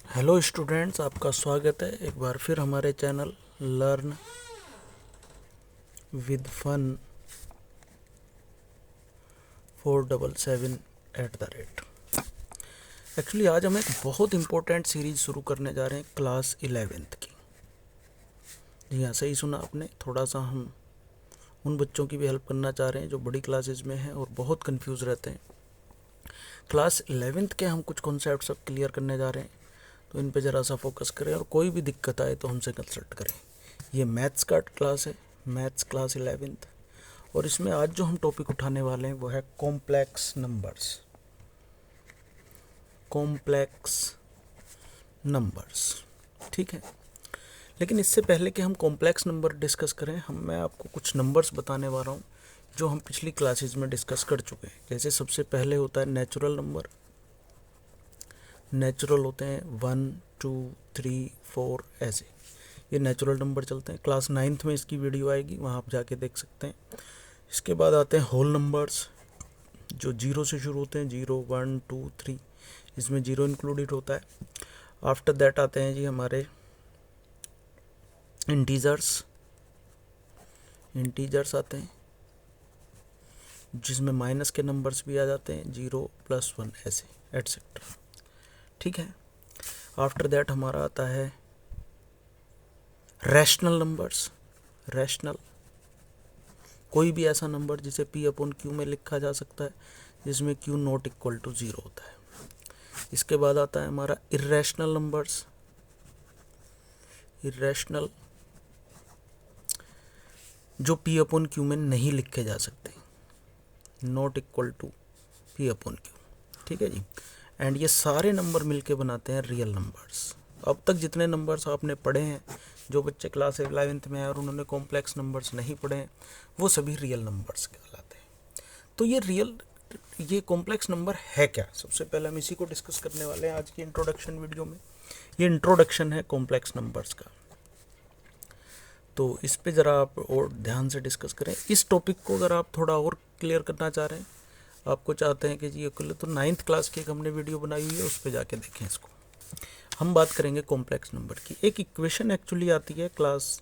Hello students, आपका स्वागत है एक बार फिर हमारे channel learn with fun 477@। Actually आज हम एक बहुत इम्पोर्टेंट सीरीज शुरू करने जा रहे हैं क्लास 11th की। जी हाँ, सही सुना आपने। थोड़ा सा हम उन बच्चों की भी हेल्प करना चाह रहे हैं जो बड़ी क्लासेज में हैं और बहुत कंफ्यूज रहते हैं। क्लास 11th के हम कुछ कॉन्सेप्ट अब क्लियर करने जा रहे हैं, तो इन पे ज़रा सा फोकस करें और कोई भी दिक्कत आए तो हमसे कंसल्ट करें। ये मैथ्स का क्लास है, मैथ्स क्लास 11th, और इसमें आज जो हम टॉपिक उठाने वाले हैं वो है कॉम्प्लेक्स नंबर्स। कॉम्प्लेक्स नंबर्स, ठीक है। लेकिन इससे पहले कि हम कॉम्प्लेक्स नंबर डिस्कस करें, मैं आपको कुछ नंबर्स बताने वाला हूँ जो हम पिछली क्लासेज में डिस्कस कर चुके हैं। जैसे सबसे पहले होता है नेचुरल नंबर। नेचुरल होते हैं 1, 2, 3, 4 ऐसे, ये नेचुरल नंबर चलते हैं। क्लास 9th में इसकी वीडियो आएगी, वहाँ आप जाके देख सकते हैं। इसके बाद आते हैं होल नंबर्स जो 0 से शुरू होते हैं, 0, 1, 2, 3, इसमें 0 इंक्लूडेड होता है। आफ्टर दैट आते हैं जी हमारे इंटीजर्स। इंटीजर्स आते हैं जिसमें माइनस के नंबर्स भी आ जाते हैं, 0, +1 ऐसे एटसेट्रा, ठीक है। आफ्टर दैट हमारा आता है रैशनल नंबर्स। रैशनल कोई भी ऐसा नंबर जिसे P/Q में लिखा जा सकता है जिसमें Q नॉट इक्वल टू 0 होता है। इसके बाद आता है हमारा इर्रेशनल नंबर्स। इर्रेशनल जो P/Q में नहीं लिखे जा सकते, नॉट इक्वल टू P/Q, ठीक है जी। एंड ये सारे नंबर मिलके बनाते हैं रियल नंबर्स। अब तक जितने नंबर्स आपने पढ़े हैं, जो बच्चे क्लास 11th में हैं और उन्होंने कॉम्प्लेक्स नंबर्स नहीं पढ़े हैं, वो सभी रियल नंबर्स कहलाते हैं। तो ये कॉम्प्लेक्स नंबर है क्या? सबसे पहले हम इसी को डिस्कस करने वाले हैं आज की इंट्रोडक्शन वीडियो में। ये इंट्रोडक्शन है कॉम्प्लेक्स नंबर्स का, तो इस पे ज़रा आप और ध्यान से डिस्कस करें। इस टॉपिक को अगर आप थोड़ा और क्लियर करना चाह रहे हैं, आपको चाहते हैं कि जी ये तो 9th क्लास की एक हमने वीडियो बनाई हुई है, उस पर जाके देखें इसको। हम बात करेंगे कॉम्प्लेक्स नंबर की। एक इक्वेशन एक्चुअली आती है, क्लास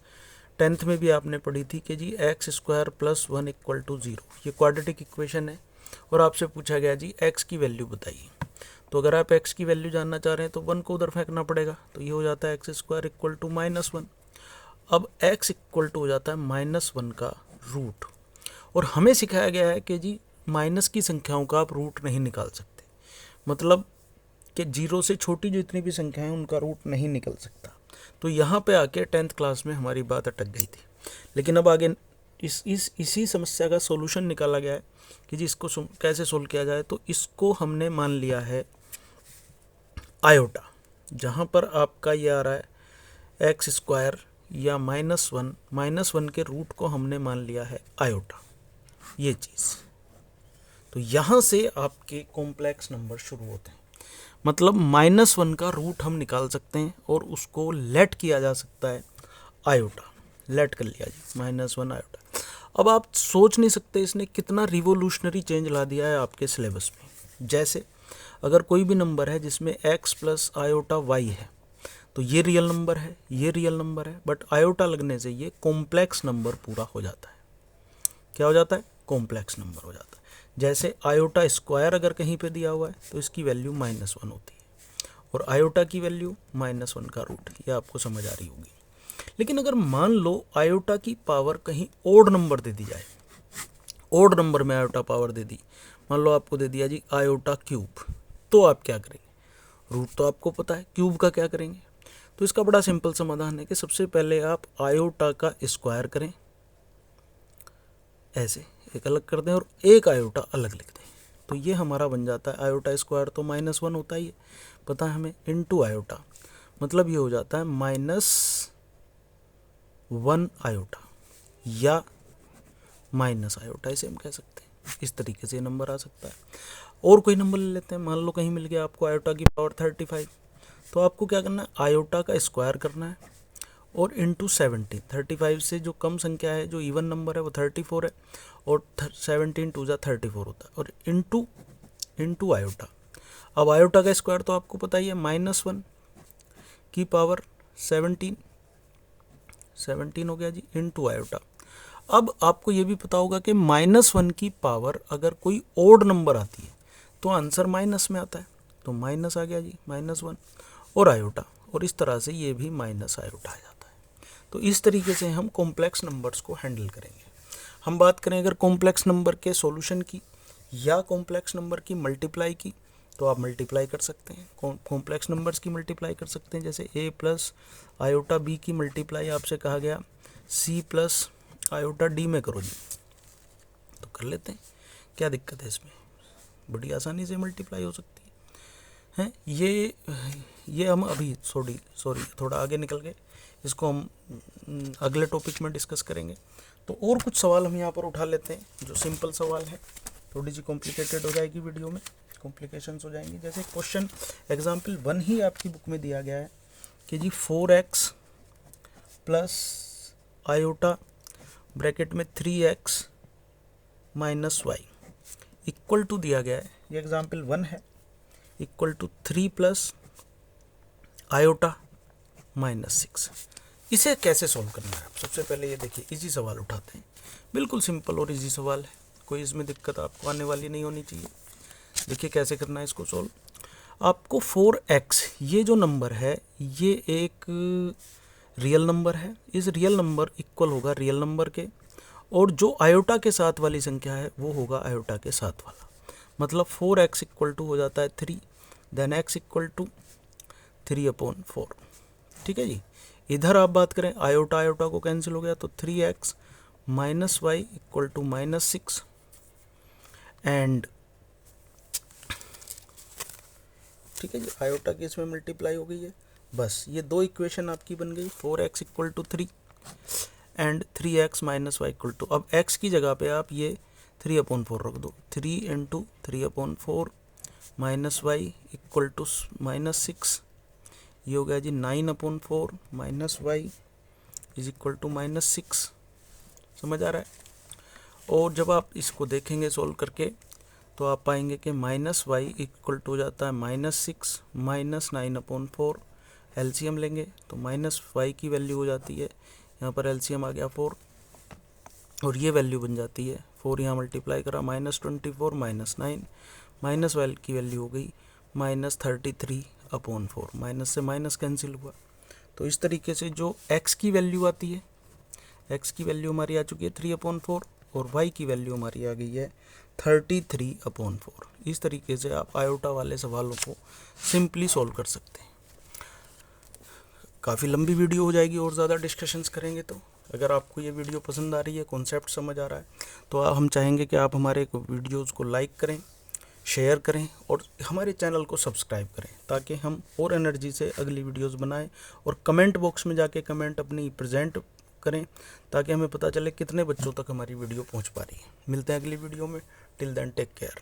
10th में भी आपने पढ़ी थी कि जी x² + 1 = 0। ये क्वाड्रेटिक इक्वेशन है और आपसे पूछा गया जी x की वैल्यू बताइए। तो अगर आप x की वैल्यू जानना चाह रहे हैं तो 1 को उधर फेंकना पड़ेगा, तो ये हो जाता है x² = -1। अब x इक्वल टू हो जाता है -1 का रूट, और हमें सिखाया गया है कि जी माइनस की संख्याओं का आप रूट नहीं निकाल सकते, मतलब कि 0 से छोटी जो इतनी भी संख्या है उनका रूट नहीं निकल सकता। तो यहाँ पे आके 10th क्लास में हमारी बात अटक गई थी। लेकिन अब आगे इसी समस्या का सॉल्यूशन निकाला गया है कि जी इसको कैसे सोल्व किया जाए। तो इसको हमने मान लिया है आयोटा, जहाँ पर आपका ये आ रहा है x² या -1 के रूट को हमने मान लिया है आयोटा, ये चीज़। तो यहाँ से आपके कॉम्प्लेक्स नंबर शुरू होते हैं, मतलब -1 का रूट हम निकाल सकते हैं और उसको लेट किया जा सकता है आयोटा। लेट कर लिया जी, -1 आयोटा। अब आप सोच नहीं सकते इसने कितना रिवोल्यूशनरी चेंज ला दिया है आपके सिलेबस में। जैसे अगर कोई भी नंबर है जिसमें x + आयोटा y है, तो ये रियल नंबर है, ये रियल नंबर है, बट आयोटा लगने से ये कॉम्प्लेक्स नंबर पूरा हो जाता है। क्या हो जाता है? कॉम्प्लेक्स नंबर हो जाता है। जैसे आयोटा स्क्वायर अगर कहीं पे दिया हुआ है तो इसकी वैल्यू -1 होती है, और आयोटा की वैल्यू -1 का रूट, ये आपको समझ आ रही होगी। लेकिन अगर मान लो आयोटा की पावर कहीं ओड नंबर दे दी जाए, ओड नंबर में आयोटा पावर दे दी, मान लो आपको दे दिया जी आयोटा क्यूब, तो आप क्या करेंगे? रूट तो आपको पता है, क्यूब का क्या करेंगे? तो इसका बड़ा सिंपल समाधान है कि सबसे पहले आप आयोटा का स्क्वायर करें, ऐसे एक अलग कर दें और एक आयोटा अलग लिख दें, तो ये हमारा बन जाता है आयोटा स्क्वायर, तो -1 होता ही है, पता है हमें, इनटू आयोटा, मतलब ये हो जाता है -1 आयोटा या माइनस आयोटा, इसे हम कह सकते हैं। इस तरीके से नंबर आ सकता है। और कोई नंबर ले लेते हैं, मान लो कहीं मिल गया आपको आयोटा की पावर 35, तो आपको क्या करना है? आयोटा का स्क्वायर करना है और इंटू 17। 35 से जो कम संख्या है, जो इवन नंबर है, वो 34 है, और 17 2 जा 34 होता है, और इंटू आयोटा। अब आयोटा का स्क्वायर तो आपको पता ही है -1, की पावर 17 हो गया जी, इनटू आयोटा। अब आपको ये भी पता होगा कि -1 की पावर अगर कोई ओड नंबर आती है तो आंसर माइनस में आता है, तो माइनस आ गया जी, -1 और आयोटा, और इस तरह से ये भी माइनस आयोटा आ जाता है। तो इस तरीके से हम कॉम्प्लेक्स नंबर्स को हैंडल करेंगे। हम बात करें अगर कॉम्प्लेक्स नंबर के सॉल्यूशन की या कॉम्प्लेक्स नंबर की मल्टीप्लाई की, तो आप मल्टीप्लाई कर सकते हैं, कॉम्प्लेक्स नंबर्स की मल्टीप्लाई कर सकते हैं। जैसे a प्लस आयोटा b की मल्टीप्लाई आपसे कहा गया c प्लस आयोटा d में करो जी, तो कर लेते हैं, क्या दिक्कत है इसमें, बड़ी आसानी से मल्टीप्लाई हो सकती है। ये हम अभी सॉरी थोड़ा आगे निकल गए, इसको हम अगले टॉपिक में डिस्कस करेंगे। तो और कुछ सवाल हम यहाँ पर उठा लेते हैं जो सिंपल सवाल है, थोड़ी सी कॉम्प्लिकेटेड हो जाएगी वीडियो में, कॉम्प्लिकेशंस हो जाएंगी। जैसे क्वेश्चन एग्जाम्पल 1 ही आपकी बुक में दिया गया है कि जी 4x प्लस आयोटा ब्रैकेट में 3x minus y equal to दिया गया है, ये एग्जाम्पल 1 है, इक्वल टू 3 प्लस आयोटा -6। इसे कैसे सॉल्व करना है, सबसे पहले ये देखिए, इजी सवाल उठाते हैं, बिल्कुल सिंपल और इजी सवाल है, कोई इसमें दिक्कत आपको आने वाली नहीं होनी चाहिए। देखिए कैसे करना है इसको सॉल्व। आपको 4x ये जो नंबर है ये एक रियल नंबर है, इस रियल नंबर इक्वल होगा रियल नंबर के, और जो आयोटा के साथ वाली संख्या है वो होगा आयोटा के साथ वाला, मतलब 4x इक्वल टू हो जाता है 3, देन x इक्वल टू 3/4। ठीक है जी। इधर आप बात करें आयोटा आयोटा को कैंसिल हो गया, तो 3x minus y equal to -6 and ठीक है जी, आयोटा की इसमें मल्टीप्लाई हो गई है, बस ये दो इक्वेशन आपकी बन गई, 4x equal to 3 and 3x minus y equal to, अब x की जगह पे आप ये 3/4 रख दो, 3 into 3/4 minus y equal to -6, ये हो गया जी 9/4 minus y is equal to -6, समझ आ रहा है। और जब आप इसको देखेंगे सोल्व करके तो आप पाएंगे कि -y इक्वल टू हो जाता है -6 माइनस 9/4, एलसीएम लेंगे तो -y की वैल्यू हो जाती है, यहाँ पर एलसीएम आ गया 4 और ये वैल्यू बन जाती है 4, यहाँ मल्टीप्लाई करा -24 -9, माइनस वाई की वैल्यू हो गई -33/4, माइनस से माइनस कैंसिल हुआ। तो इस तरीके से जो x की वैल्यू आती है, x की वैल्यू हमारी आ चुकी है 3/4 और y की वैल्यू हमारी आ गई है 33/4। इस तरीके से आप आयोटा वाले सवालों को सिंपली सॉल्व कर सकते हैं। काफ़ी लंबी वीडियो हो जाएगी और ज़्यादा डिस्कशंस करेंगे, तो अगर आपको ये वीडियो पसंद आ रही है, कॉन्सेप्ट समझ आ रहा है, तो हम चाहेंगे कि आप हमारे वीडियोज़ को लाइक करें, शेयर करें और हमारे चैनल को सब्सक्राइब करें, ताकि हम और एनर्जी से अगली वीडियोस बनाएं, और कमेंट बॉक्स में जाके कमेंट अपनी प्रेजेंट करें, ताकि हमें पता चले कितने बच्चों तक हमारी वीडियो पहुंच पा रही है। मिलते हैं अगली वीडियो में, टिल देन टेक केयर।